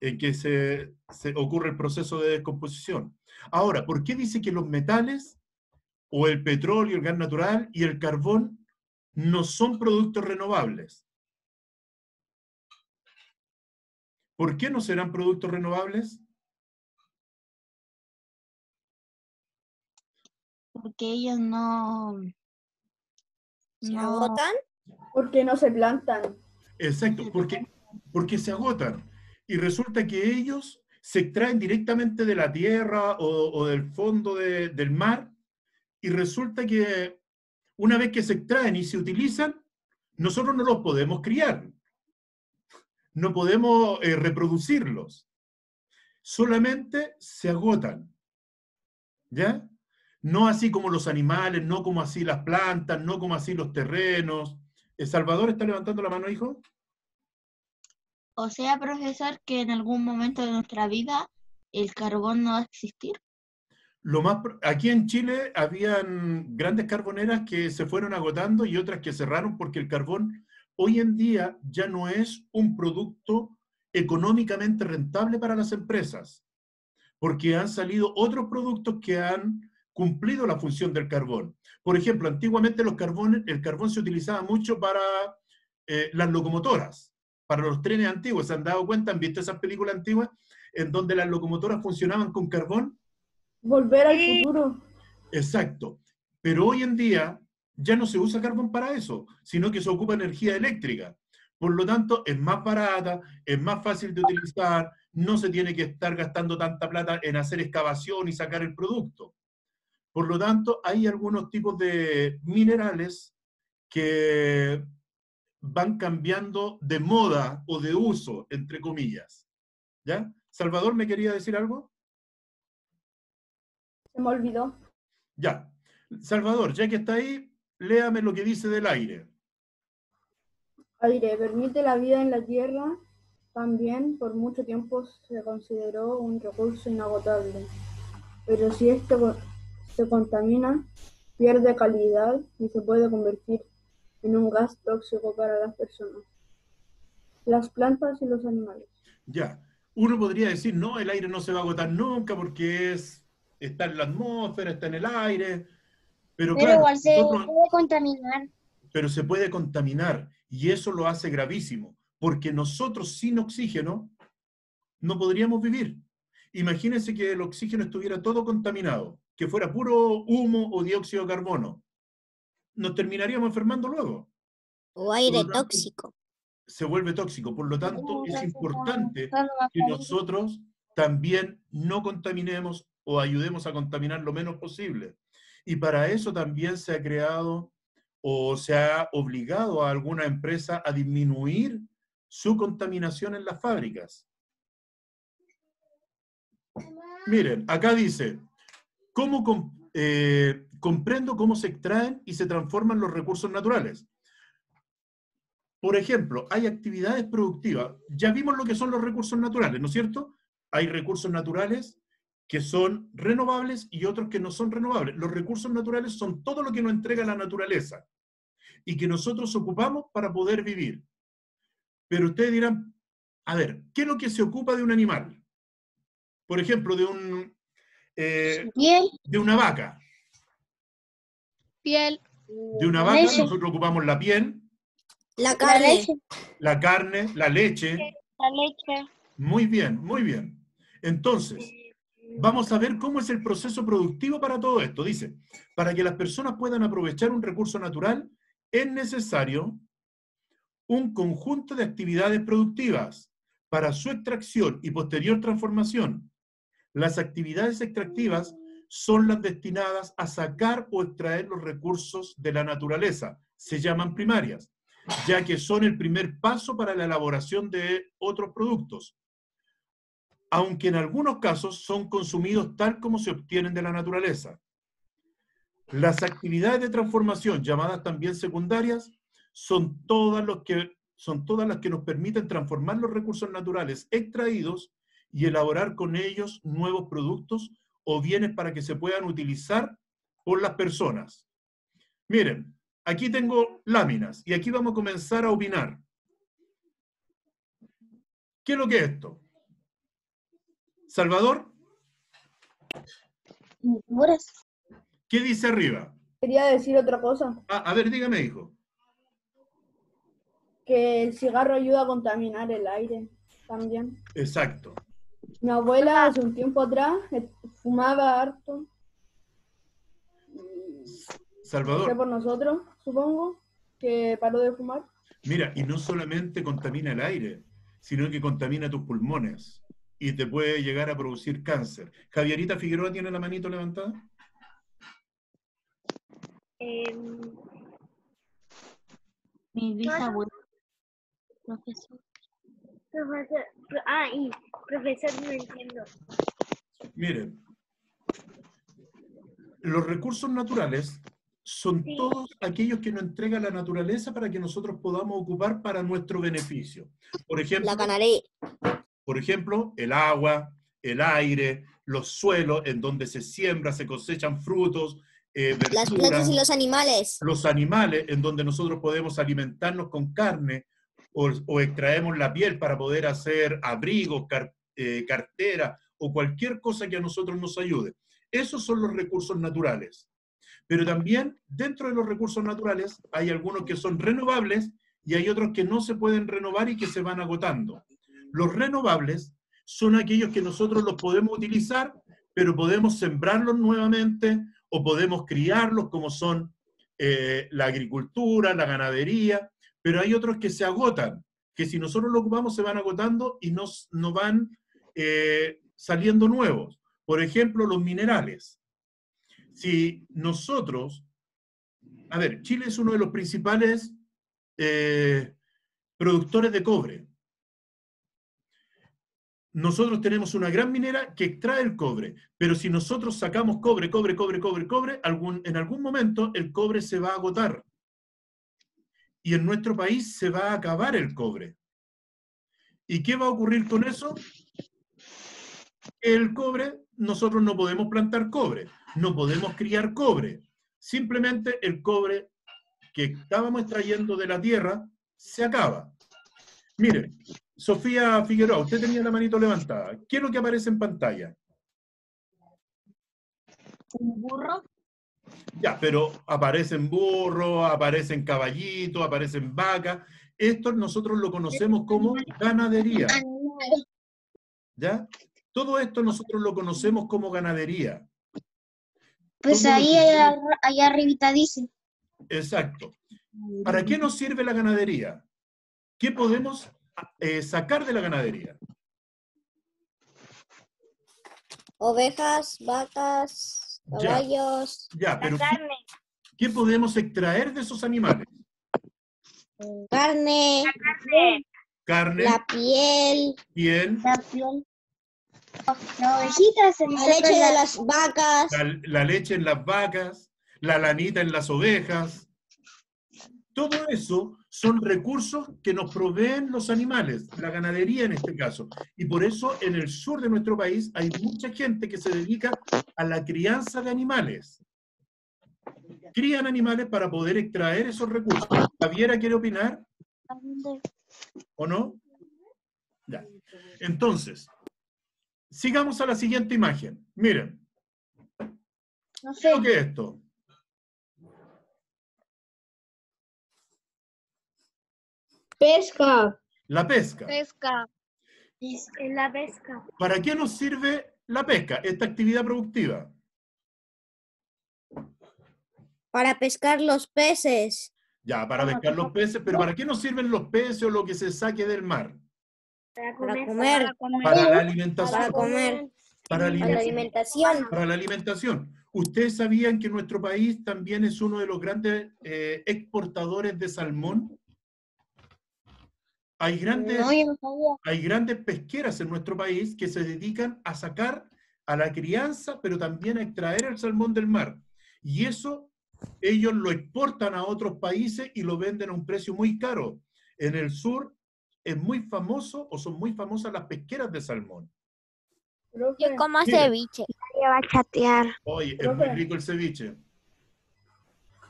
en que se ocurre el proceso de descomposición. Ahora, ¿por qué dice que los metales, o el petróleo, el gas natural y el carbón, no son productos renovables? ¿Por qué no serán productos renovables? Porque ellos no... ¿Se agotan? Porque no se plantan. Exacto, porque se agotan. Y resulta que ellos se extraen directamente de la tierra o del fondo del mar, y resulta que una vez que se extraen y se utilizan, nosotros no los podemos criar. No podemos reproducirlos. Solamente se agotan. ¿Ya? No así como los animales, no como así las plantas, no como así los terrenos. ¿El Salvador está levantando la mano, hijo? O sea, profesor, que en algún momento de nuestra vida el carbón no va a existir. Aquí en Chile habían grandes carboneras que se fueron agotando y otras que cerraron porque el carbón hoy en día ya no es un producto económicamente rentable para las empresas, porque han salido otros productos que han cumplido la función del carbón. Por ejemplo, antiguamente el carbón se utilizaba mucho para las locomotoras, para los trenes antiguos. ¿Se han dado cuenta? ¿Han visto esas películas antiguas en donde las locomotoras funcionaban con carbón? Volver al futuro. Exacto. Pero hoy en día ya no se usa carbón para eso, sino que se ocupa energía eléctrica. Por lo tanto, es más barata, es más fácil de utilizar, no se tiene que estar gastando tanta plata en hacer excavación y sacar el producto. Por lo tanto, hay algunos tipos de minerales que van cambiando de moda o de uso, entre comillas. ¿Ya? Salvador, ¿me quería decir algo? Se me olvidó. Ya. Salvador, ya que está ahí, léame lo que dice del aire. Aire permite la vida en la Tierra. También por mucho tiempo se consideró un recurso inagotable. Pero si esto se contamina, pierde calidad y se puede convertir en un gas tóxico para las personas, las plantas y los animales. Ya. Uno podría decir, no, el aire no se va a agotar nunca porque está en la atmósfera, está en el aire. Pero claro, igual se puede contaminar. Pero se puede contaminar, y eso lo hace gravísimo, porque nosotros sin oxígeno no podríamos vivir. Imagínense que el oxígeno estuviera todo contaminado, que fuera puro humo o dióxido de carbono. Nos terminaríamos enfermando luego. O aire tóxico. Se vuelve tóxico. Por lo tanto, es importante que nosotros también no contaminemos o ayudemos a contaminar lo menos posible. Y para eso también se ha creado o se ha obligado a alguna empresa a disminuir su contaminación en las fábricas. Miren, acá dice, comprendo cómo se extraen y se transforman los recursos naturales. Por ejemplo, hay actividades productivas. Ya vimos lo que son los recursos naturales, ¿no es cierto? Hay recursos naturales que son renovables y otros que no son renovables. Los recursos naturales son todo lo que nos entrega la naturaleza y que nosotros ocupamos para poder vivir. Pero ustedes dirán, a ver, ¿qué es lo que se ocupa de un animal? Por ejemplo, de una vaca. Piel. De una vaca nosotros ocupamos la piel, La carne. La carne, la leche. La leche. Muy bien, muy bien. Entonces, vamos a ver cómo es el proceso productivo para todo esto. Dice, para que las personas puedan aprovechar un recurso natural, es necesario un conjunto de actividades productivas para su extracción y posterior transformación. Las actividades extractivas son las destinadas a sacar o extraer los recursos de la naturaleza. Se llaman primarias, ya que son el primer paso para la elaboración de otros productos, aunque en algunos casos son consumidos tal como se obtienen de la naturaleza. Las actividades de transformación, llamadas también secundarias, son todas las que nos permiten transformar los recursos naturales extraídos y elaborar con ellos nuevos productos o bienes para que se puedan utilizar por las personas. Miren, aquí tengo láminas y aquí vamos a comenzar a opinar. ¿Qué es lo que es esto? Salvador, ¿qué dice arriba? Quería decir otra cosa. A ver, dígame, hijo. Que el cigarro ayuda a contaminar el aire también. Exacto. Mi abuela hace un tiempo atrás fumaba harto. Salvador. Fue por nosotros, supongo, que paró de fumar. Mira, y no solamente contamina el aire, sino que contamina tus pulmones y te puede llegar a producir cáncer. ¿Javierita Figueroa tiene la manito levantada? Mi bisabuelo. Profesor. Profesor, no entiendo. Miren, los recursos naturales son todos aquellos que nos entrega la naturaleza para que nosotros podamos ocupar para nuestro beneficio. Por ejemplo, el agua, el aire, los suelos en donde se siembra, se cosechan frutos, verduras, las plantas y los animales. Los animales en donde nosotros podemos alimentarnos con carne o extraemos la piel para poder hacer abrigos, cartera o cualquier cosa que a nosotros nos ayude. Esos son los recursos naturales. Pero también dentro de los recursos naturales hay algunos que son renovables y hay otros que no se pueden renovar y que se van agotando. Los renovables son aquellos que nosotros los podemos utilizar, pero podemos sembrarlos nuevamente o podemos criarlos, como son la agricultura, la ganadería, pero hay otros que se agotan, que si nosotros los ocupamos se van agotando y no van saliendo nuevos. Por ejemplo, los minerales. Si nosotros, a ver, Chile es uno de los principales productores de cobre. Nosotros tenemos una gran minera que extrae el cobre, pero si nosotros sacamos cobre, en algún momento el cobre se va a agotar. Y en nuestro país se va a acabar el cobre. ¿Y qué va a ocurrir con eso? El cobre, nosotros no podemos plantar cobre, no podemos criar cobre. Simplemente el cobre que estábamos extrayendo de la tierra se acaba. Miren, Sofía Figueroa, usted tenía la manito levantada. ¿Qué es lo que aparece en pantalla? ¿Un burro? Ya, pero aparecen burros, aparecen caballitos, aparecen vacas. Esto nosotros lo conocemos como ganadería. ¿Ya? Todo esto nosotros lo conocemos como ganadería. Pues Todo ahí, allá arribita dice. Exacto. ¿Para qué nos sirve la ganadería? ¿Qué podemos sacar de la ganadería? Ovejas, vacas, caballos. Ya, pero ¿qué podemos extraer de esos animales? Carne. Carne. La piel. La piel. La ovejita se la leche de las vacas. La leche en las vacas, la lanita en las ovejas. Todo eso son recursos que nos proveen los animales, la ganadería en este caso. Y por eso en el sur de nuestro país hay mucha gente que se dedica a la crianza de animales. Crían animales para poder extraer esos recursos. ¿Javiera quiere opinar? ¿O no? Ya. Entonces, sigamos a la siguiente imagen. Miren. No sé. ¿Qué es esto? Pesca. La pesca. Pesca. En la pesca. ¿Para qué nos sirve la pesca, esta actividad productiva? Para pescar los peces. Ya, para pescar los peces, pero ¿para qué nos sirven los peces o lo que se saque del mar? Para comer. Para la alimentación. Para comer. Para la alimentación. Para la alimentación. ¿Ustedes sabían que nuestro país también es uno de los grandes exportadores de salmón? Hay grandes, No, yo no sabía. hay grandes pesqueras en nuestro país que se dedican a sacar a la crianza, pero también a extraer el salmón del mar. Y eso ellos lo exportan a otros países y lo venden a un precio muy caro. En el sur es muy famoso, o son muy famosas las pesqueras de salmón. Yo como Mira. ceviche. Ya va a chatear. Oye, es muy rico el ceviche.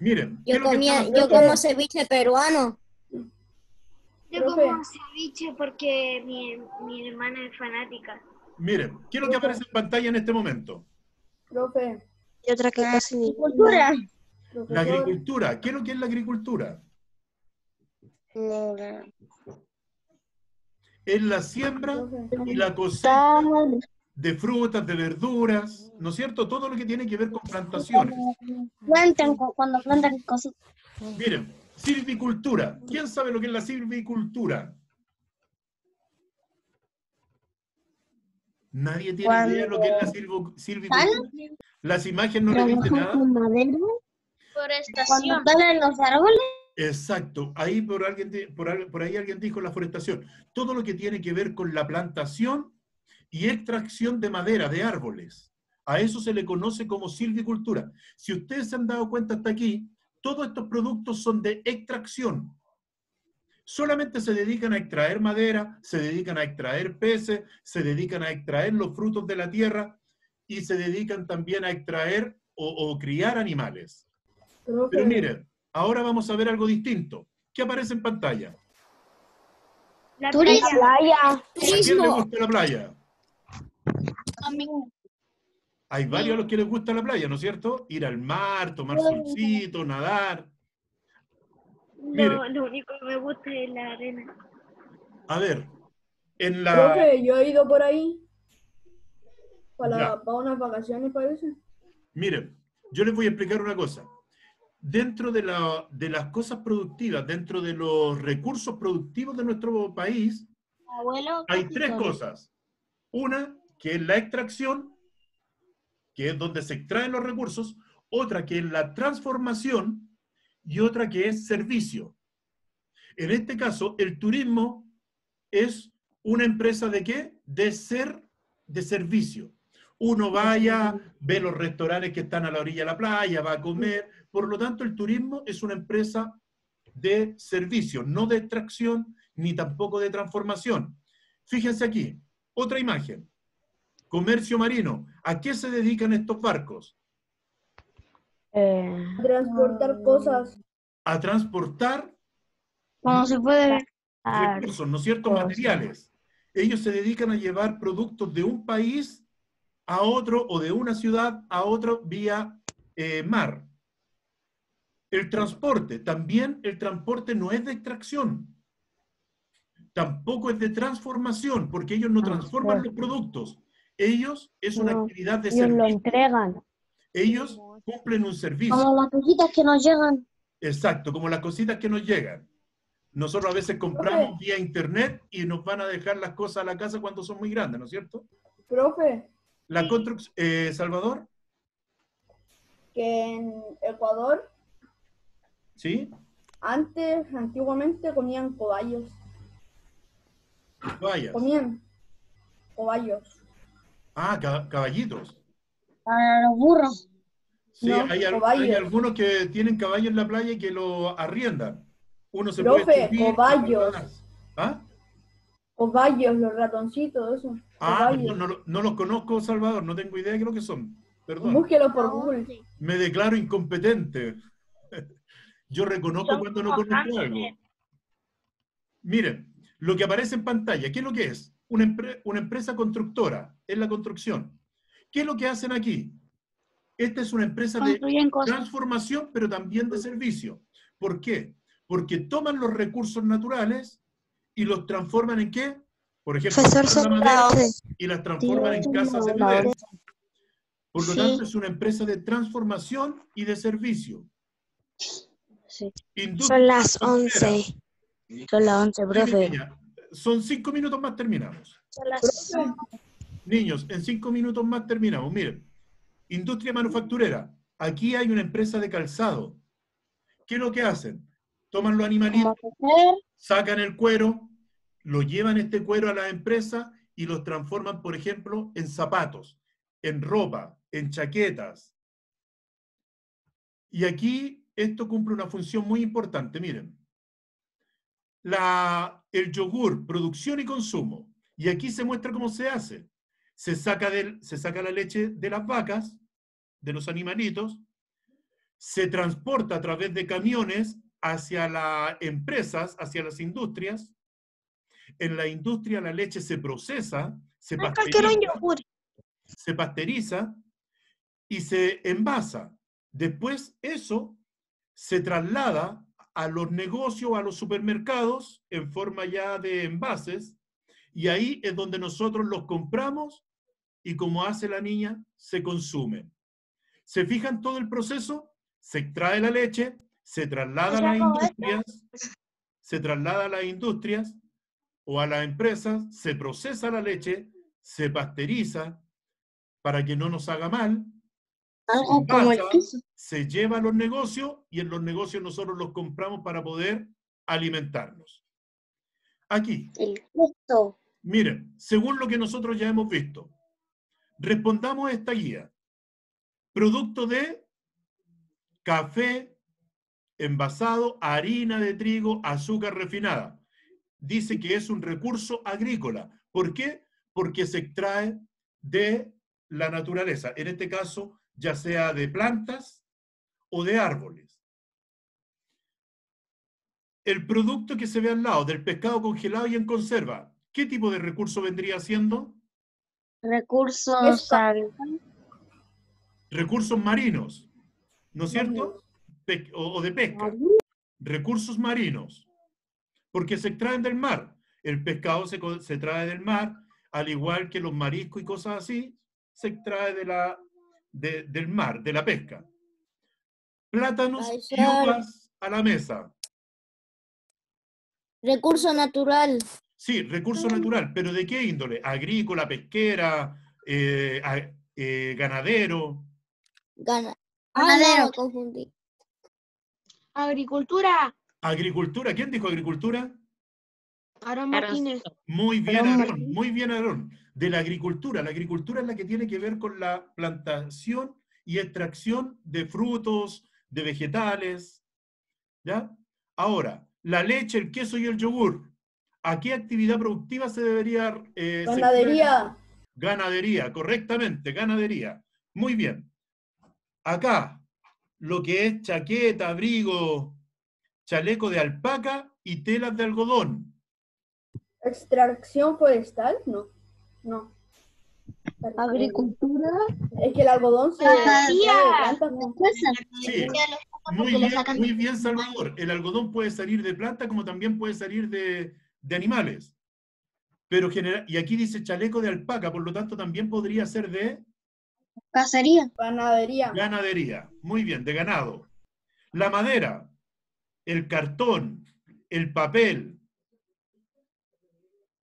Miren, ¿qué Yo es lo que están yo haciendo? como ceviche peruano. Yo como ceviche porque mi hermana es fanática. Miren, ¿qué es lo que aparece en pantalla en este momento? Profe. Y otra que casi ni. Cultura. La agricultura. ¿Qué es lo que es la agricultura? Es la siembra y la cosecha de frutas, de verduras, ¿no es cierto? Todo lo que tiene que ver con plantaciones. Cuando plantan cosas. Miren, silvicultura. ¿Quién sabe lo que es la silvicultura? ¿Nadie tiene idea de lo que es la silvicultura? ¿Las imágenes no le dicen nada? Forestación. Cuando talan los árboles. Exacto. Ahí por ahí alguien dijo la forestación. Todo lo que tiene que ver con la plantación y extracción de madera, de árboles. A eso se le conoce como silvicultura. Si ustedes se han dado cuenta hasta aquí, todos estos productos son de extracción. Solamente se dedican a extraer madera, se dedican a extraer peces, se dedican a extraer los frutos de la tierra y se dedican también a extraer o criar animales. Pero miren, ahora vamos a ver algo distinto. ¿Qué aparece en pantalla? La Turismo. playa. ¿A quién le gusta la playa? Hay varios a los que les gusta la playa, ¿no es cierto? Ir al mar, tomar solcito, nadar. Mire. Lo único que me gusta es la arena. A ver, en la... Profe, yo he ido por ahí Ya. para unas vacaciones, parece. Miren, yo les voy a explicar una cosa. Dentro de las cosas productivas, dentro de los recursos productivos de nuestro país, Abuelo, hay tres cosas. Una, que es la extracción, que es donde se extraen los recursos. Otra, que es la transformación. Y otra, que es servicio. En este caso, el turismo es una empresa ¿de qué? De servicio. Uno vaya, ve los restaurantes que están a la orilla de la playa, va a comer. Por lo tanto, el turismo es una empresa de servicio, no de extracción, ni tampoco de transformación. Fíjense aquí, otra imagen. Comercio marino. ¿A qué se dedican estos barcos? Transportar cosas. A transportar cuando se puede ver. recursos, ¿no es cierto? Materiales. Ellos se dedican a llevar productos de un país a otro o de una ciudad a otro vía mar. El transporte, también el transporte no es de extracción, tampoco es de transformación, porque ellos no transforman los productos. Ellos es una actividad de Ellos servicio. lo entregan. Ellos cumplen un servicio. Como las cositas que nos llegan. Exacto, como las cositas que nos llegan. Nosotros a veces compramos vía internet y nos van a dejar las cosas a la casa cuando son muy grandes, ¿no es cierto? Profe, La construcción, Salvador, que en Ecuador, ¿sí? antiguamente comían cobayos. Vaya. Comían cobayos. Ah, caballitos. Para los burros. Sí, No, hay caballos. algunos que tienen caballos en la playa y que lo arriendan. Uno se Profe, puede subir. cobayos. ¿Ah? Cobayos, los ratoncitos, eso. Ah, Cobayos. no los conozco, Salvador, no tengo idea de lo que son. Perdón. Búsquelo por Google. Me declaro incompetente. Yo reconozco cuando no conozco algo. Miren, lo que aparece en pantalla, ¿qué es lo que es? Una empresa constructora, es la construcción. ¿Qué es lo que hacen aquí? Esta es una empresa de transformación, pero también de servicio. ¿Por qué? Porque toman los recursos naturales y los transforman en ¿qué? Por ejemplo, Profesor, la son madera las 11. y las transforman en casas de madera. Por lo tanto, es una empresa de transformación y de servicio. Sí. Industria Son las manufacturera. 11. Son las 11, Mire, profe. niña, son 5 minutos más terminamos. Son las Niños, en 5 minutos más terminamos. Miren, industria manufacturera. Aquí hay una empresa de calzado. ¿Qué es lo que hacen? Toman los animalitos, sacan el cuero, lo llevan este cuero a la empresa y los transforman, por ejemplo, en zapatos, en ropa, en chaquetas. Y aquí esto cumple una función muy importante. Miren, el yogur, producción y consumo. Y aquí se muestra cómo se hace. Se saca la leche de las vacas, de los animalitos, se transporta a través de camiones hacia las empresas, hacia las industrias. En la industria la leche se procesa, se pasteuriza y se envasa. Después eso se traslada a los negocios, a los supermercados, en forma ya de envases, y ahí es donde nosotros los compramos y, como hace la niña, se consumen. ¿Se fijan todo el proceso? Se extrae la leche, se traslada a las industrias o a las empresas, se procesa la leche, se pasteriza para que no nos haga mal, Algo como el queso. se lleva a los negocios y en los negocios nosotros los compramos para poder alimentarnos. Aquí, El queso. miren, según lo que nosotros ya hemos visto, respondamos a esta guía. Producto de café, envasado, harina de trigo, azúcar refinada. Dice que es un recurso agrícola. ¿Por qué? Porque se extrae de la naturaleza. En este caso, ya sea de plantas o de árboles. El producto que se ve al lado del pescado congelado y en conserva, ¿qué tipo de recurso vendría siendo? Recursos Recursos marinos, ¿no es cierto? O de pesca. Recursos marinos, porque se extraen del mar. El pescado se trae del mar, al igual que los mariscos y cosas así, se extrae del mar, de la pesca. Plátanos y uvas a la mesa. Recurso natural. Sí, recurso natural, pero ¿de qué índole? Agrícola, pesquera, ganadero. Ganadero. No, confundí. Agricultura. Agricultura, ¿quién dijo agricultura? Aarón Martínez. Muy bien, Aarón, muy bien, Aarón. De la agricultura es la que tiene que ver con la plantación y extracción de frutos, de vegetales, ¿ya? Ahora, la leche, el queso y el yogur, ¿a qué actividad productiva se debería... Ganadería. Ganadería, correctamente, ganadería. Muy bien. Acá, lo que es chaqueta, abrigo, chaleco de alpaca y telas de algodón. ¿Extracción forestal? No. No. Agricultura. Es que el algodón se... Sí, muy bien, Salvador. El algodón puede salir de planta como también puede salir de animales. Pero y aquí dice chaleco de alpaca, por lo tanto también podría ser de... Cacería. Ganadería. Ganadería. Muy bien, de ganado. La madera, el cartón, el papel.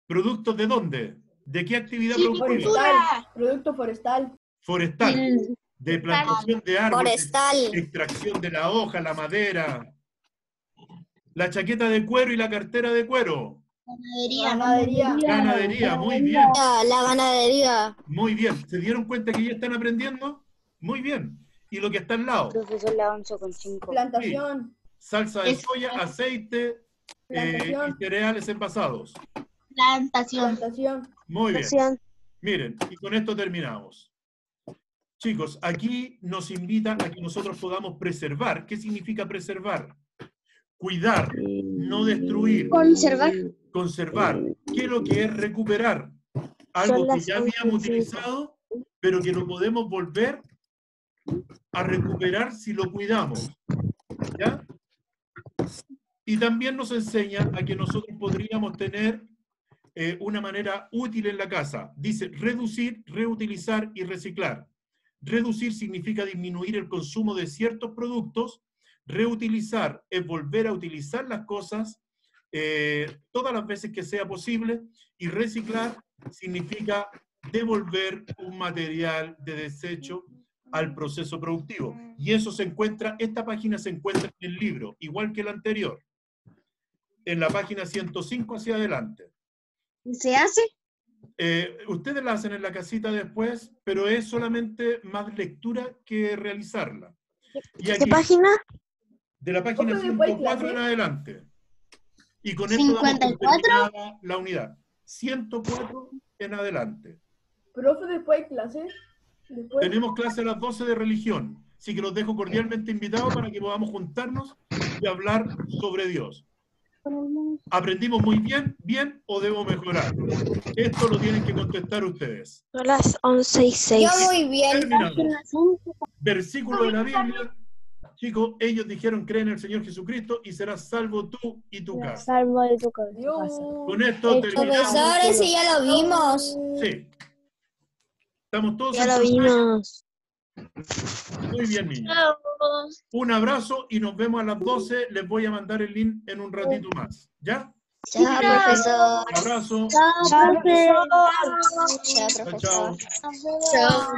¿Productos de dónde? ¿De qué actividad productiva? Producto forestal. Forestal. De plantación de árboles. Forestal. Extracción de la hoja, la madera. La chaqueta de cuero y la cartera de cuero. Ganadería. Ganadería, muy bien. La ganadería. Muy bien. ¿Se dieron cuenta que ya están aprendiendo? Muy bien. ¿Y lo que está al lado? Profesor, la 11,5. Plantación. Sí. Salsa de soya, aceite y cereales envasados. Plantación. Muy bien. Miren, y con esto terminamos. Chicos, aquí nos invita a que nosotros podamos preservar. ¿Qué significa preservar? Cuidar, no destruir. Conservar. Conservar. ¿Qué es lo que es recuperar? Algo que ya habíamos utilizado, pero que lo podemos volver a recuperar si lo cuidamos. ¿Ya? Y también nos enseña a que nosotros podríamos tener una manera útil en la casa. Dice reducir, reutilizar y reciclar. Reducir significa disminuir el consumo de ciertos productos. Reutilizar es volver a utilizar las cosas todas las veces que sea posible. Y reciclar significa devolver un material de desecho al proceso productivo. Y eso se encuentra, esta página se encuentra en el libro, igual que la anterior, en la página 105 hacia adelante. ¿Y se hace? Ustedes la hacen en la casita después, pero es solamente más lectura que realizarla. Y aquí, ¿Qué página? de la página 104 en adelante. Y con esto damos por 54. terminada la unidad. 104 en adelante. Profe, después hay clases. Después... Tenemos clase a las 12 de religión, así que los dejo cordialmente invitados para que podamos juntarnos y hablar sobre Dios. ¿Aprendimos muy bien, bien o debo mejorar? Esto lo tienen que contestar ustedes. Son las 11:06. Yo muy bien. Terminamos. Versículo de la Biblia. Chicos, ellos dijeron, creen en el Señor Jesucristo y serás salvo tú y tu casa. Salvo de tu casa. Con esto terminamos. Profesor, ese ya lo vimos. Sí. Estamos todos Ya en lo pantalla. vimos. Muy bien, niños. Un abrazo y nos vemos a las 12. Les voy a mandar el link en un ratito más. ¿Ya? Chao, profesor. Un abrazo. Chao, profesor. Chao, profesor. Chao.